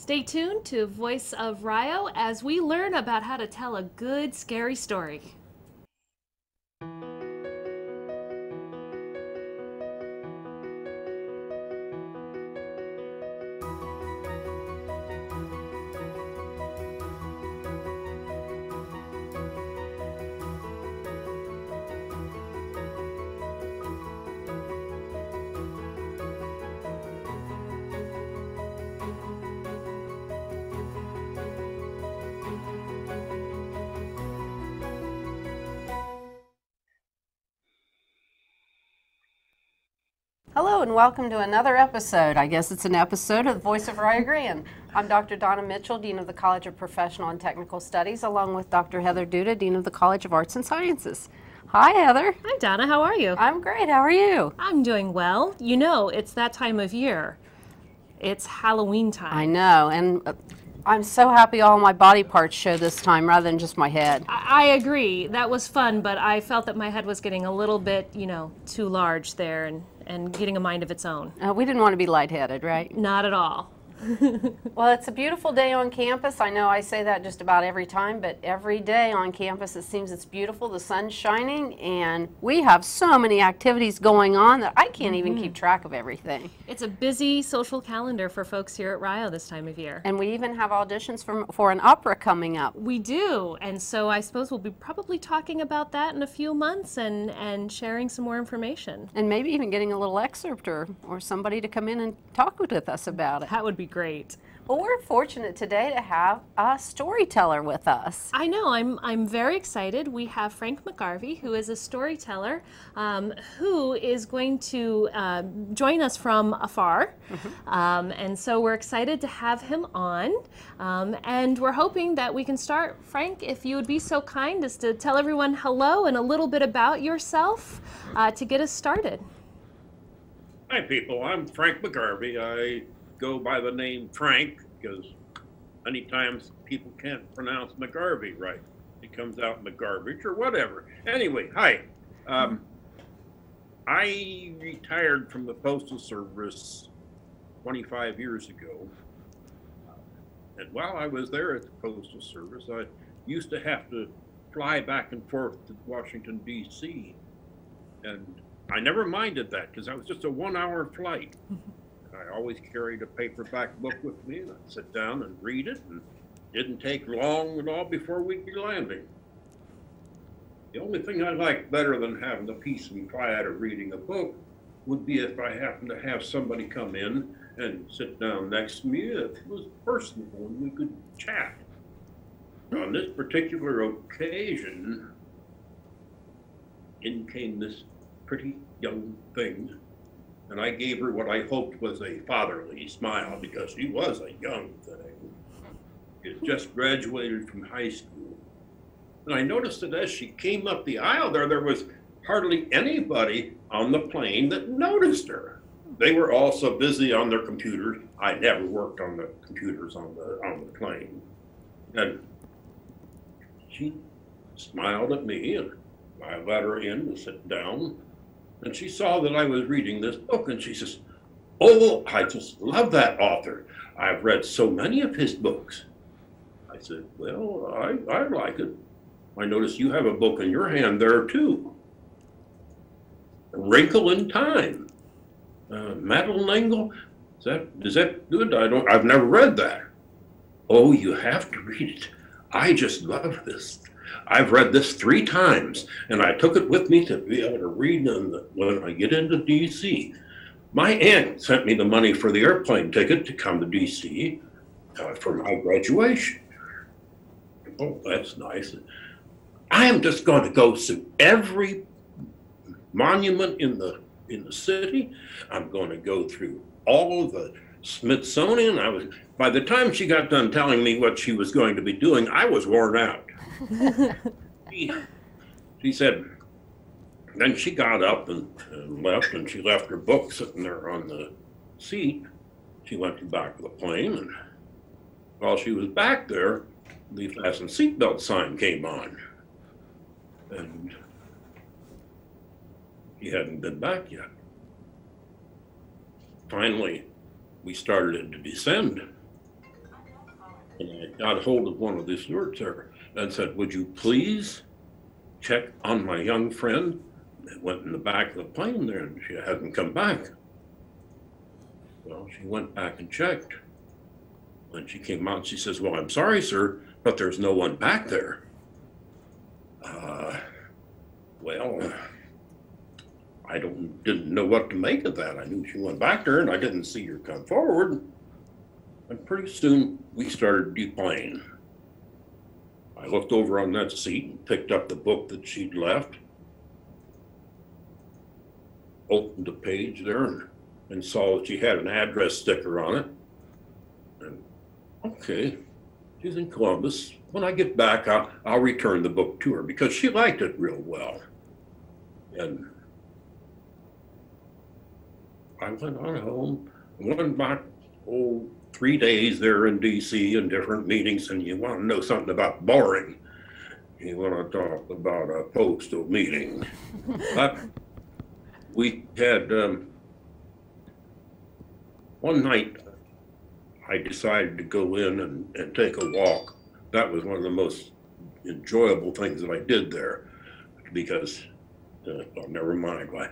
Stay tuned to Voice of Rio as we learn about how to tell a good, scary story. Hello and welcome to another episode. I guess it's an episode of the Voice of Rio Grande. I'm Dr. Donna Mitchell, Dean of the College of Professional and Technical Studies, along with Dr. Heather Duda, Dean of the College of Arts and Sciences. Hi, Heather. Hi, Donna. How are you? I'm great. How are you? I'm doing well. You know, it's that time of year. It's Halloween time. I know, and I'm so happy all my body parts show this time rather than just my head. I agree. That was fun, but I felt that my head was getting a little bit, too large there and getting a mind of its own. We didn't want to be lightheaded, right? Not at all. Well, it's a beautiful day on campus. I know I say that just about every time, but every day on campus it seems it's beautiful. The sun's shining, and we have so many activities going on that I can't even keep track of everything. It's a busy social calendar for folks here at Rio this time of year. And we even have auditions for an opera coming up. We do, and so I suppose we'll be probably talking about that in a few months and sharing some more information. And maybe even getting a little excerpt or somebody to come in and talk with us about it. That would be great. Well, we're fortunate today to have a storyteller with us. I know, I'm very excited. We have Frank McGarvey, who is a storyteller, who is going to join us from afar. And so we're excited to have him on. And we're hoping that we can start. Frank, if you would be so kind as to tell everyone hello and a little bit about yourself to get us started. Hi, people. I'm Frank McGarvey. I go by the name Frank because many times people can't pronounce McGarvey right. It comes out McGarbage or whatever. Anyway, hi. I retired from the Postal Service 25 years ago. And while I was there at the Postal Service, I used to have to fly back and forth to Washington, D.C. And I never minded that because that was just a 1-hour flight. I always carried a paperback book with me, and I'd sit down and read it, and it didn't take long at all before we'd be landing. The only thing I liked better than having the peace and quiet of reading a book would be if I happened to have somebody come in and sit down next to me that was personal and we could chat. On this particular occasion, in came this pretty young thing, and I gave her what I hoped was a fatherly smile because she was a young thing. She had just graduated from high school. And I noticed that as she came up the aisle there was hardly anybody on the plane that noticed her. They were all so busy on their computers. I never worked on the computers on the plane. And she smiled at me, and I let her in to sit down. And she saw that I was reading this book, and she says, "Oh, I just love that author. I've read so many of his books." I said, "Well, I like it. I notice you have a book in your hand there, too. A Wrinkle in Time. Madeline Engel, is that good? I've never read that." "Oh, you have to read it. I just love this. I've read this 3 times, and I took it with me to be able to read them when I get into D.C. My aunt sent me the money for the airplane ticket to come to D.C. For my graduation." "Oh, that's nice. I am just going to go to every monument in the city. I'm going to go through all of the Smithsonian." By the time she got done telling me what she was going to be doing, I was worn out. She said, then she got up and left, and she left her book sitting there on the seat. She went to the back of the plane, and while she was back there, the fasten seatbelt sign came on. And he hadn't been back yet. Finally, we started to descend. And I got hold of one of the stewards there and said, would you please check on my young friend that went in the back of the plane there and she hasn't come back. Well, she went back and checked. When she came out, she says, well, I'm sorry, sir, but there's no one back there. Well, I didn't know what to make of that. I knew she went back there and I didn't see her come forward. And pretty soon we started deplaying. I looked over on that seat and picked up the book that she'd left, opened the page there and saw that she had an address sticker on it. And okay, she's in Columbus. When I get back, I'll return the book to her because she liked it real well. And I went on home, went back, 3 days there in DC in different meetings, and you want to know something about boring. You want to talk about a postal meeting. But we had, one night, I decided to go in and take a walk. That was one of the most enjoyable things that I did there because, well, never mind why.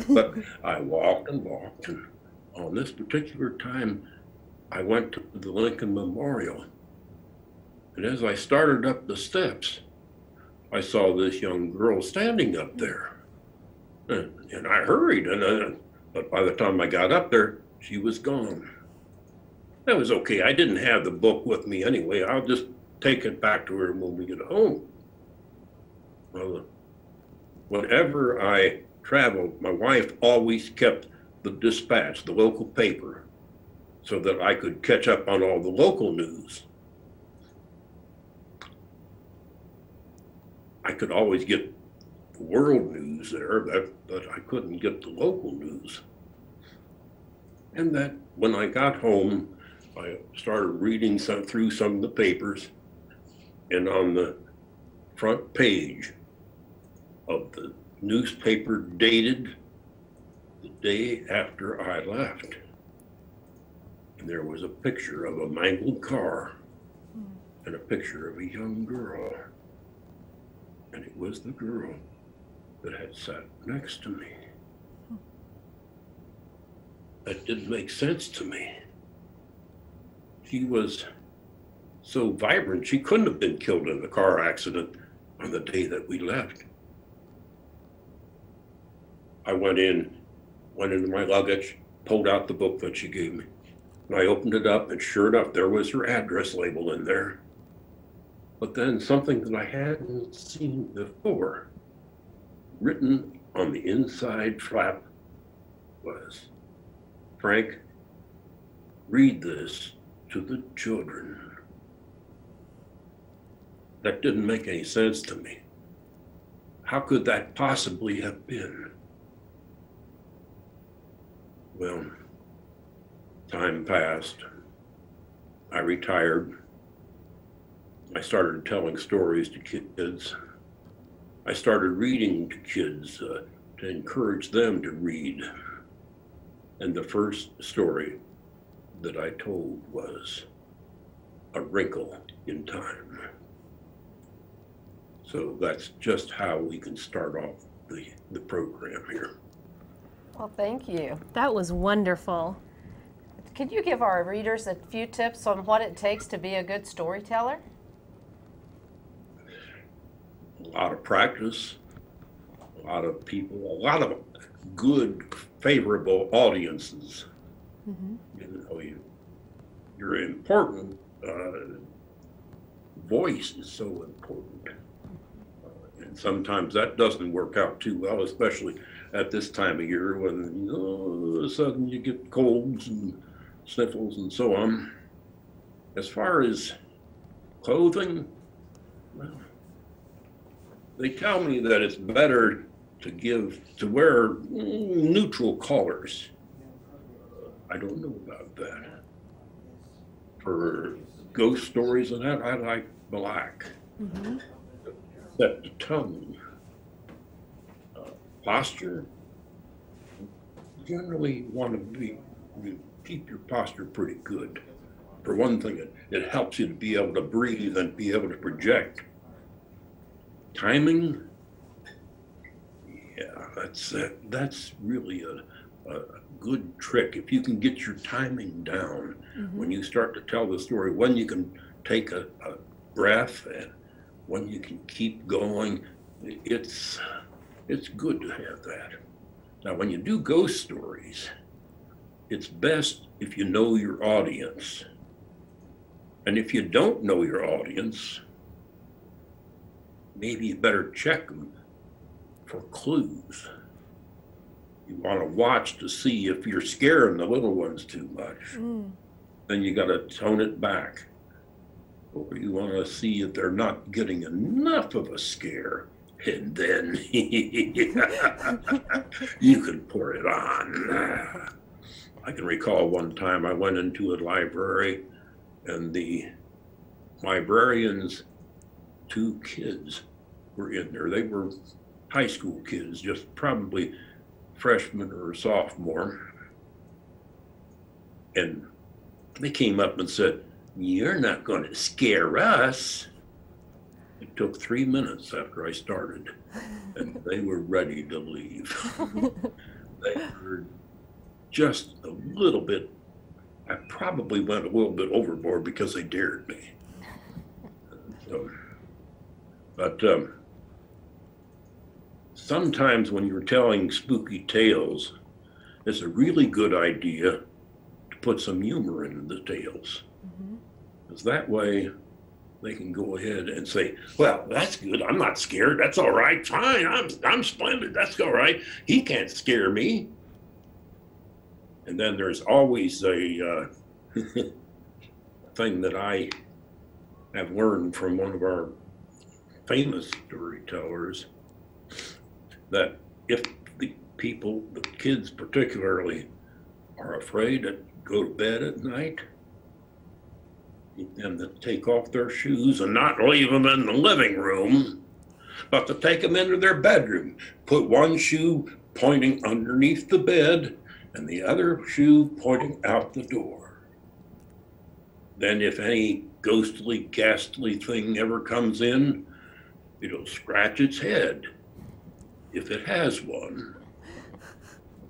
But I walked and walked, and on this particular time, I went to the Lincoln Memorial. And as I started up the steps, I saw this young girl standing up there. And I hurried, but by the time I got up there, she was gone. That was okay. I didn't have the book with me anyway. I'll just take it back to her when we get home. Well, whenever I traveled, my wife always kept the Dispatch, the local paper, so that I could catch up on all the local news. I could always get the world news there, but I couldn't get the local news. And that when I got home, I started reading through some of the papers, and on the front page of the newspaper dated the day after I left, and there was a picture of a mangled car and a picture of a young girl. And it was the girl that had sat next to me. That didn't make sense to me. She was so vibrant, she couldn't have been killed in a car accident on the day that we left. I went into my luggage, pulled out the book that she gave me. And I opened it up, and sure enough, there was her address label in there. But then something that I hadn't seen before, written on the inside flap, was, Frank, read this to the children. That didn't make any sense to me. How could that possibly have been? Well, time passed. I retired. I started telling stories to kids. I started reading to kids to encourage them to read. And the first story that I told was A Wrinkle in Time. So that's just how we can start off the program here. Well, thank you. That was wonderful. Could you give our readers a few tips on what it takes to be a good storyteller? A lot of practice, a lot of people, a lot of good, favorable audiences. Mm-hmm. You know, your important voice is so important. And sometimes that doesn't work out too well, especially at this time of year when all of a sudden you get colds and sniffles and so on. As far as clothing, well, they tell me that it's better to wear neutral colors. I don't know about that. For ghost stories and that, I like black. Mm-hmm. Set the tone. Posture, generally want to keep your posture pretty good. For one thing, it helps you to be able to breathe and be able to project. Timing, yeah, that's really a good trick. If you can get your timing down, when you start to tell the story, when you can take a breath and when you can keep going, it's good to have that. Now, when you do ghost stories, it's best if you know your audience. And if you don't know your audience, maybe you better check them for clues. You want to watch to see if you're scaring the little ones too much. Then you got to tone it back. Or you want to see if they're not getting enough of a scare. And then you can pour it on. I can recall one time I went into a library and the librarian's 2 kids were in there. They were high school kids, just probably freshman or sophomore. And they came up and said, "You're not going to scare us." It took 3 minutes after I started, and they were ready to leave. They were just a little bit, I probably went a little bit overboard because they dared me. But sometimes when you're telling spooky tales, it's a really good idea to put some humor in the tales. Because that way they can go ahead and say, "Well, that's good. I'm not scared. That's all right. Fine. I'm splendid. That's all right. He can't scare me." And then there's always a thing that I have learned from one of our famous storytellers, that if the people, the kids particularly, are afraid to go to bed at night, and to take off their shoes and not leave them in the living room, but to take them into their bedroom, put one shoe pointing underneath the bed and the other shoe pointing out the door. Then if any ghostly, ghastly thing ever comes in, it'll scratch its head, if it has one.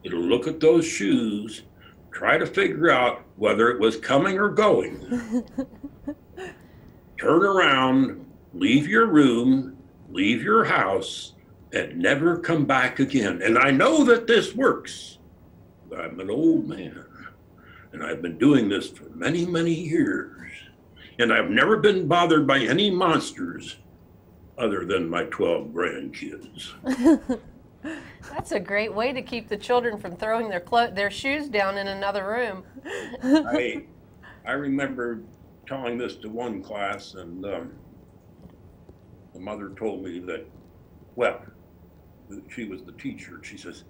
It'll look at those shoes, try to figure out whether it was coming or going. Turn around, leave your room, leave your house, and never come back again. And I know that this works. I'm an old man, and I've been doing this for many, many years. And I've never been bothered by any monsters other than my 12 grandkids. That's a great way to keep the children from throwing their shoes down in another room. I remember telling this to one class, and the mother told me that, well, she was the teacher. She says,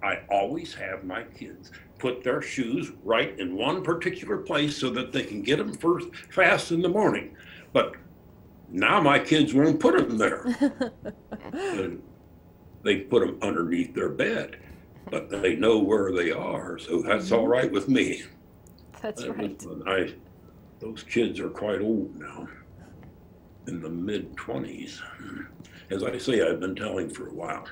"I always have my kids put their shoes right in one particular place so that they can get them fast in the morning. But now my kids won't put them there." And they put them underneath their bed, but they know where they are, so that's all right with me. That's right. Those kids are quite old now, in the mid-20s. As I say, I've been telling for a while.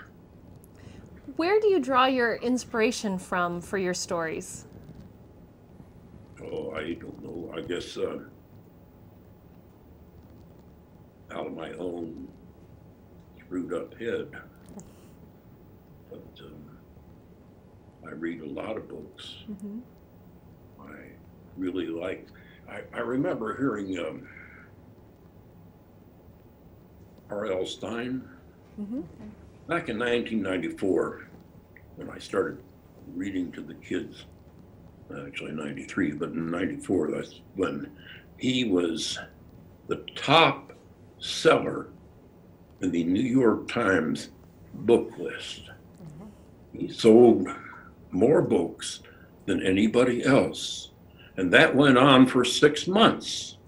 Where do you draw your inspiration from for your stories? Oh, I don't know. I guess out of my own screwed up head. But I read a lot of books. I really like, I remember hearing R.L. Stine back in 1994, when I started reading to the kids, actually 93, but in 94, that's when he was the top seller in the New York Times book list. He sold more books than anybody else. And that went on for 6 months.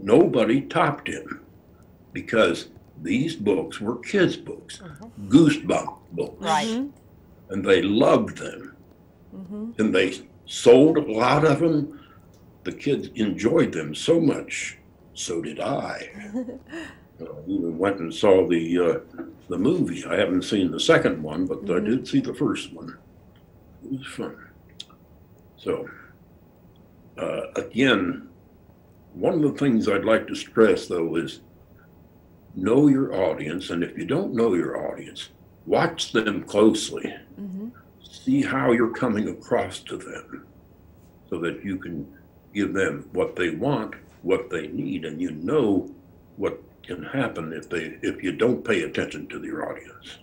Nobody topped him, because these books were kids' books, goosebump books. Right. And they loved them. And they sold a lot of them. The kids enjoyed them so much. So did I. I even went and saw the movie. I haven't seen the second one, but I did see the first one. It was fun. So, again, one of the things I'd like to stress, though, is know your audience. And if you don't know your audience, watch them closely. See how you're coming across to them so that you can give them what they want, what they need, and you know what can happen if you don't pay attention to your audience.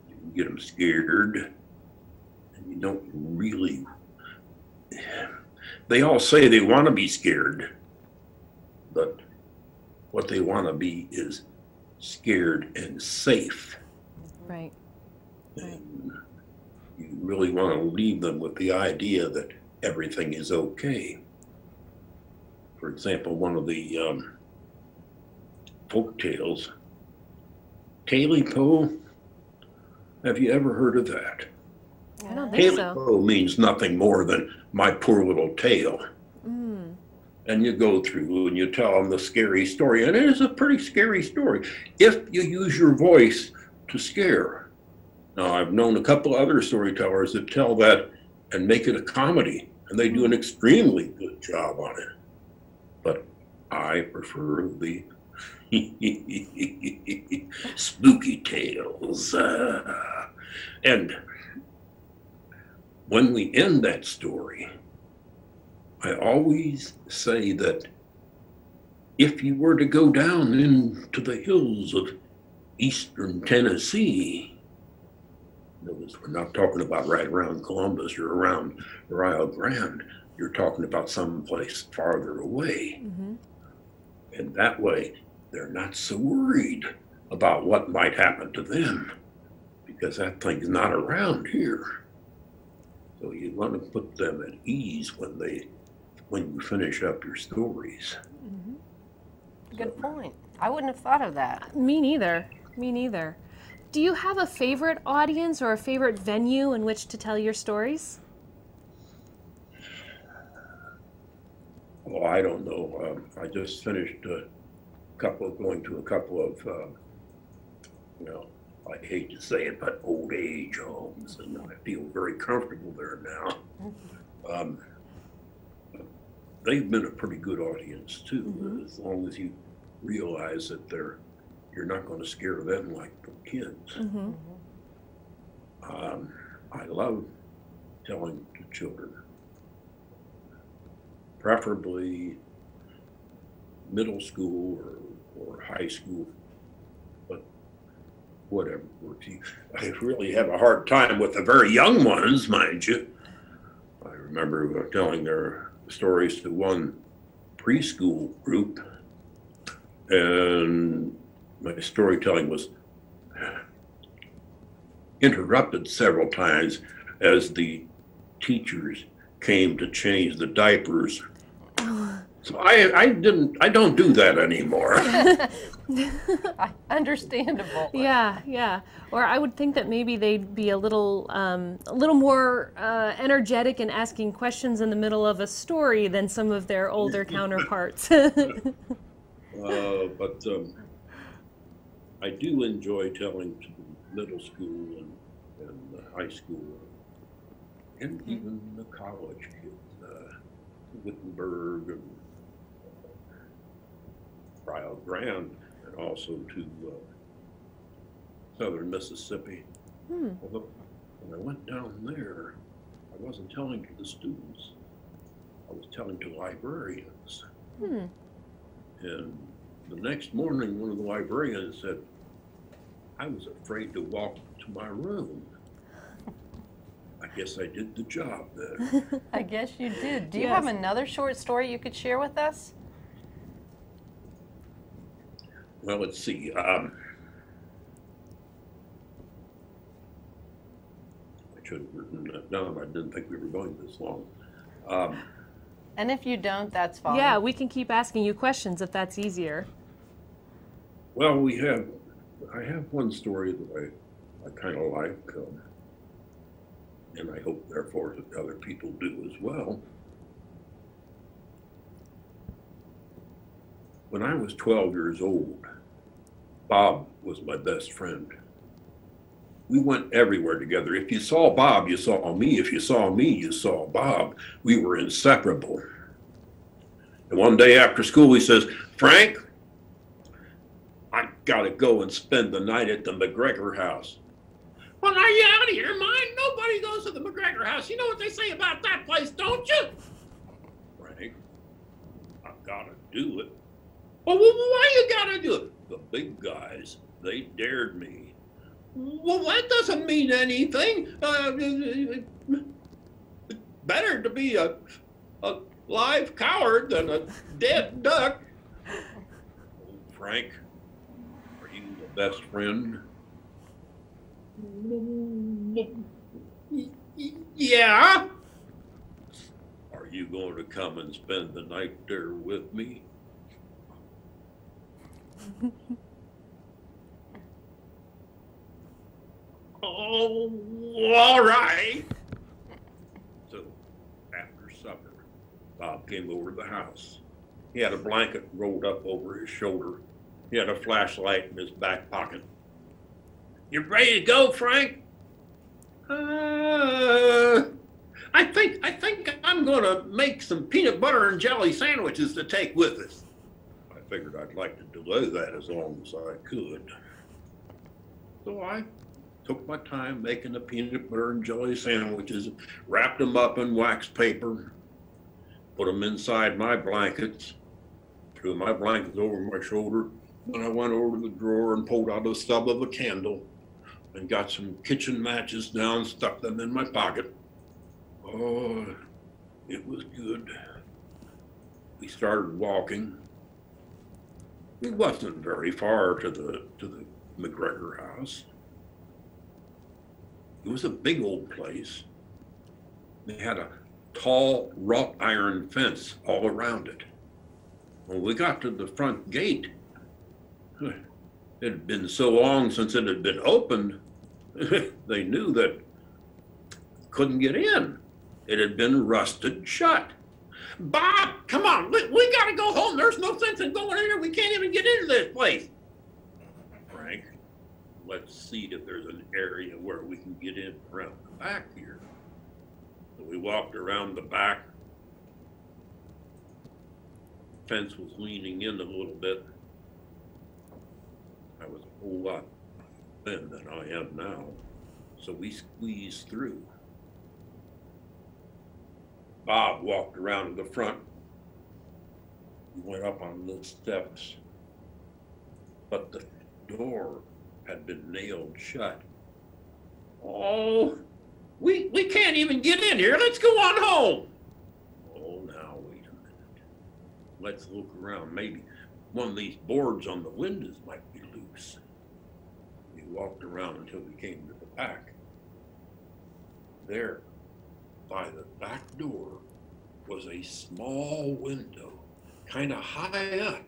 You can get them scared, and you don't really. They all say they want to be scared, but what they want to be is scared and safe. Right. And you really want to leave them with the idea that everything is okay. For example, one of the folk tales, Taily-po, have you ever heard of that? I don't think so. Taily-po means nothing more than my poor little tale. And you go through and you tell them the scary story, and it is a pretty scary story if you use your voice to scare. Now, I've known a couple other storytellers that tell that and make it a comedy, and they do an extremely good job on it. But I prefer the spooky tales. And when we end that story, I always say that if you were to go down into the hills of eastern Tennessee, notice we're not talking about right around Columbus or around Rio Grande, you're talking about someplace farther away. And that way, they're not so worried about what might happen to them because that thing's not around here. So you want to put them at ease when you finish up your stories. Good point. I wouldn't have thought of that. Me neither. Me neither. Do you have a favorite audience or a favorite venue in which to tell your stories? Well, I don't know. I just finished going to a couple of, I hate to say it, but old age homes, and I feel very comfortable there now. They've been a pretty good audience too, as long as you realize that you're not going to scare them like the kids. I love telling to children, preferably middle school or high school, but whatever works. I really have a hard time with the very young ones, mind you. I remember telling their stories to one preschool group, and my storytelling was interrupted several times as the teachers came to change the diapers. So I don't do that anymore. Understandable. Yeah. Or I would think that maybe they'd be a little more energetic in asking questions in the middle of a story than some of their older counterparts. But I do enjoy telling to middle school and high school, and even the college kids, Wittenberg and Rio Grande, and also to southern Mississippi. Although when I went down there, I wasn't telling to the students, I was telling to librarians. And the next morning, one of the librarians said, I was afraid to walk to my room. I guess I did the job then. I guess you did. Do you have another short story you could share with us? Well, let's see. I should have written that down. I didn't think we were going this long. And if you don't, that's fine. Yeah, we can keep asking you questions if that's easier. Well, I have one story that I kind of like. and I hope therefore that other people do as well. When I was 12 years old, Bob was my best friend. We went everywhere together. If you saw Bob, you saw me. If you saw me, you saw Bob. We were inseparable. And one day after school, he says, "Frank, I gotta go and spend the night at the McGregor house." "Well, are you out of your mind? Nobody goes to the McGregor house. You know what they say about that place, don't you?" "Frank, I gotta do it." "Well, why you gotta do it?" "The big guys, they dared me." "Well, that doesn't mean anything. Better to be a live coward than a dead duck." "Oh, Frank, are you the best friend?" "Yeah." "Are you going to come and spend the night there with me?" "Oh, all right." So after supper, Bob came over to the house. He had a blanket rolled up over his shoulder. He had a flashlight in his back pocket. "You ready to go, Frank?" I think I'm gonna make some peanut butter and jelly sandwiches to take with us." I figured I'd like to delay that as long as I could. So I took my time making the peanut butter and jelly sandwiches, wrapped them up in wax paper, put them inside my blankets, threw my blankets over my shoulder. Then I went over to the drawer and pulled out a stub of a candle and got some kitchen matches down, stuck them in my pocket. Oh, it was good. We started walking. It wasn't very far to the McGregor house. It was a big old place. They had a tall wrought iron fence all around it. When we got to the front gate, it had been so long since it had been opened, they knew that couldn't get in. It had been rusted shut. "Bob, come on, we gotta go home. There's no sense in going in here. We can't even get into this place." "Frank, let's see if there's an area where we can get in around the back here." So we walked around the back. Fence was leaning in a little bit. I was a whole lot thin than I am now, so we squeezed through. Bob walked around to the front. We went up on the steps, but the door had been nailed shut. "Oh, we can't even get in here. Let's go on home." "Oh, now, wait a minute. Let's look around. Maybe one of these boards on the windows might be loose." We walked around until we came to the back. There, by the back door, was a small window, kind of high up.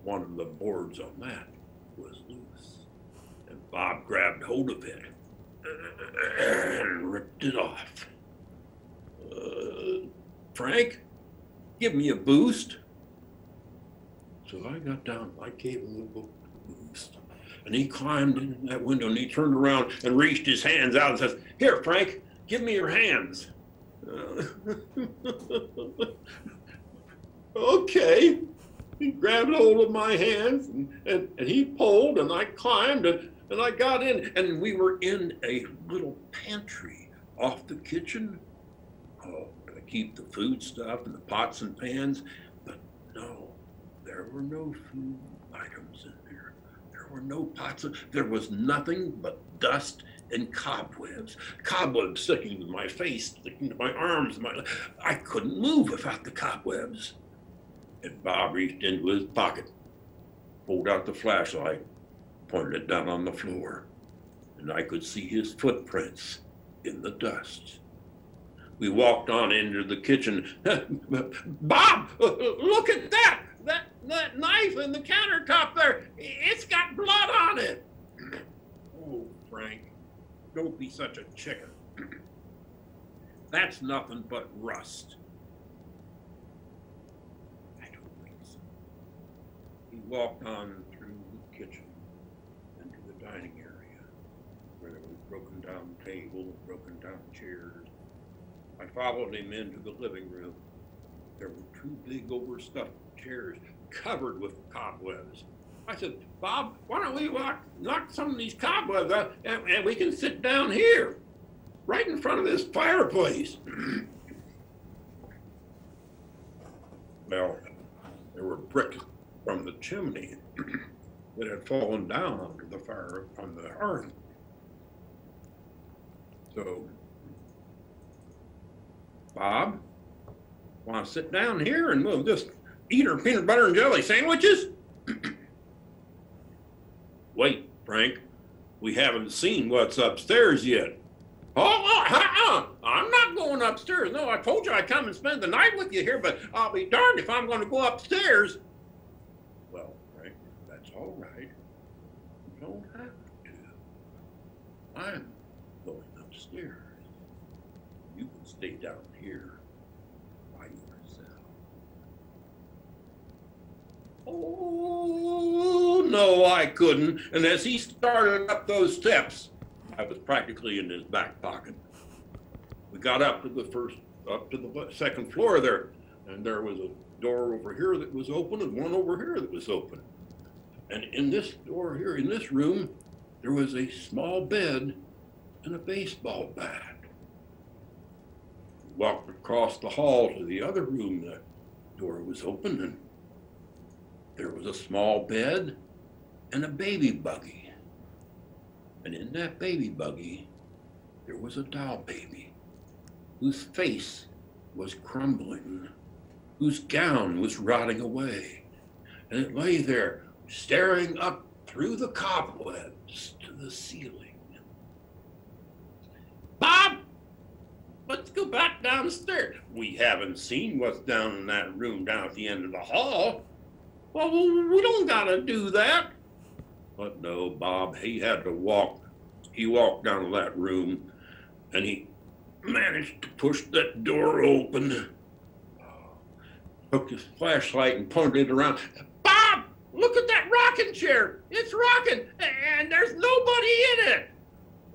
One of the boards on that was loose, and Bob grabbed hold of it and ripped it off. "Frank, give me a boost." So I got down, I gave him a little boost. And he climbed in that window and he turned around and reached his hands out and says, "Here, Frank, give me your hands." Okay. He grabbed hold of my hands and he pulled and I climbed and I got in and we were in a little pantry off the kitchen. Oh, to keep the food stuff and the pots and pans. But no, there were no food items in there. There were no pots. There was nothing but dust and cobwebs. Cobwebs sticking to my face, sticking to my arms. I couldn't move without the cobwebs. And Bob reached into his pocket, pulled out the flashlight, pointed it down on the floor, and I could see his footprints in the dust. We walked on into the kitchen. "Bob, look at that! That knife in the countertop there, it's got blood on it." don't be such a chicken. That's nothing but rust. I don't think so. He walked on through the kitchen into the dining area where there was broken down table, broken down chairs. I followed him into the living room. There were two big overstuffed chairs covered with cobwebs. I said, Bob, why don't we knock some of these cobwebs out and we can sit down here, right in front of this fireplace. Well, there were bricks from the chimney that had fallen down onto the fire on the hearth. So, Bob, want to sit down here and we'll just eat our peanut butter and jelly sandwiches? Wait, Frank, we haven't seen what's upstairs yet. Oh, I'm not going upstairs. No, I told you I'd come and spend the night with you here, but I'll be darned if I'm going to go upstairs. Well, Frank, that's all right. You don't have to. I'm going upstairs. You can stay down here by yourself. Oh, no, I couldn't. And as he started up those steps, I was practically in his back pocket. We got up to the second floor there, and there was a door over here that was open and one over here that was open. And in this door here, in this room, there was a small bed and a baseball bat. We walked across the hall to the other room. The door was open, and there was a small bed and a baby buggy. And in that baby buggy, there was a doll baby whose face was crumbling, whose gown was rotting away. And it lay there staring up through the cobwebs to the ceiling. Bob, let's go back downstairs. We haven't seen what's down in that room down at the end of the hall. Well, we don't gotta do that. But no, Bob, he had to walk. He walked down to that room and he managed to push that door open. Took his flashlight and pointed it around. Bob, look at that rocking chair. It's rocking and there's nobody in it.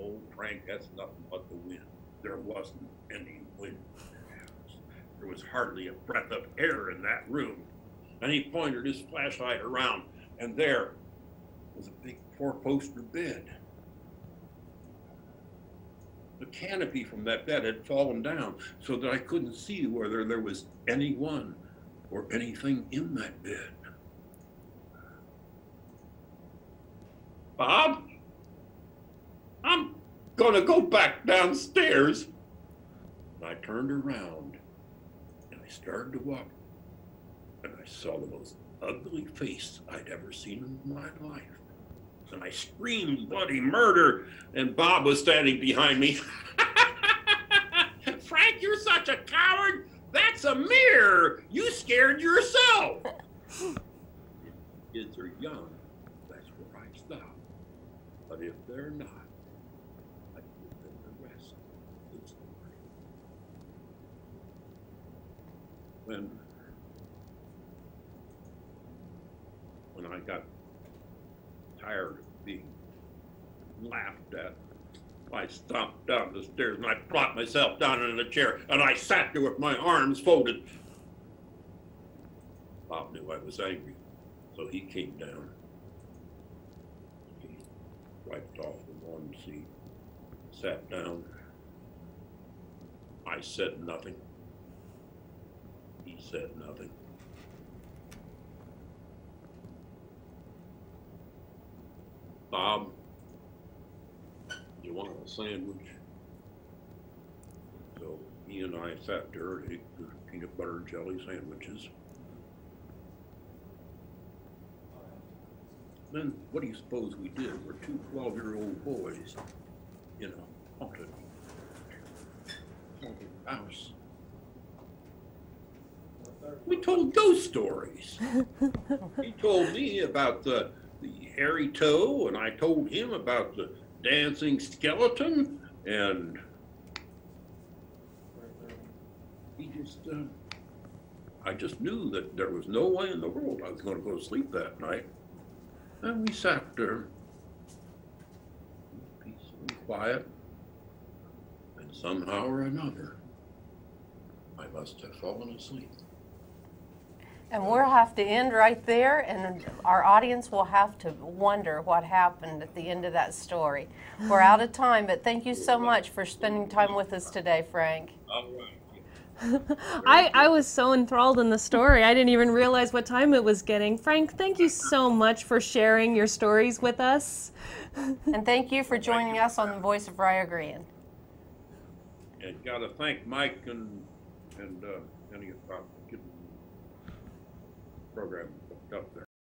Oh, Frank, that's nothing but the wind. There wasn't any wind in the house. There was hardly a breath of air in that room. And he pointed his flashlight around, and there was a big four-poster bed. The canopy from that bed had fallen down so that I couldn't see whether there was anyone or anything in that bed. Bob, I'm gonna go back downstairs. And I turned around and I started to walk. And I saw the most ugly face I'd ever seen in my life. And I screamed bloody murder, and Bob was standing behind me. Frank, you're such a coward. That's a mirror. You scared yourself. If kids are young, that's where I stop. But if they're not, I give them the rest of the story. When I got tired of being laughed at, I stomped down the stairs and I plopped myself down in a chair and I sat there with my arms folded. Bob knew I was angry, so he came down. He wiped off the lawn seat, sat down. I said nothing. He said nothing. Bob, you want a sandwich? So he and I sat there and ate the peanut butter and jelly sandwiches. Then what do you suppose we did? We're two 12-year-old boys in a haunted house. We told ghost stories. He told me about the hairy toe, and I told him about the dancing skeleton, and he just, I just knew that there was no way in the world I was going to go to sleep that night. And we sat there, peaceful and quiet, and somehow or another, I must have fallen asleep. And we'll have to end right there, and our audience will have to wonder what happened at the end of that story. We're out of time, but thank you so much for spending time with us today, Frank. All right. I was so enthralled in the story, I didn't even realize what time it was getting. Frank, thank you so much for sharing your stories with us. And thank you for joining us on the Voice of Rio Grande. And got to thank Mike and any of the program up there.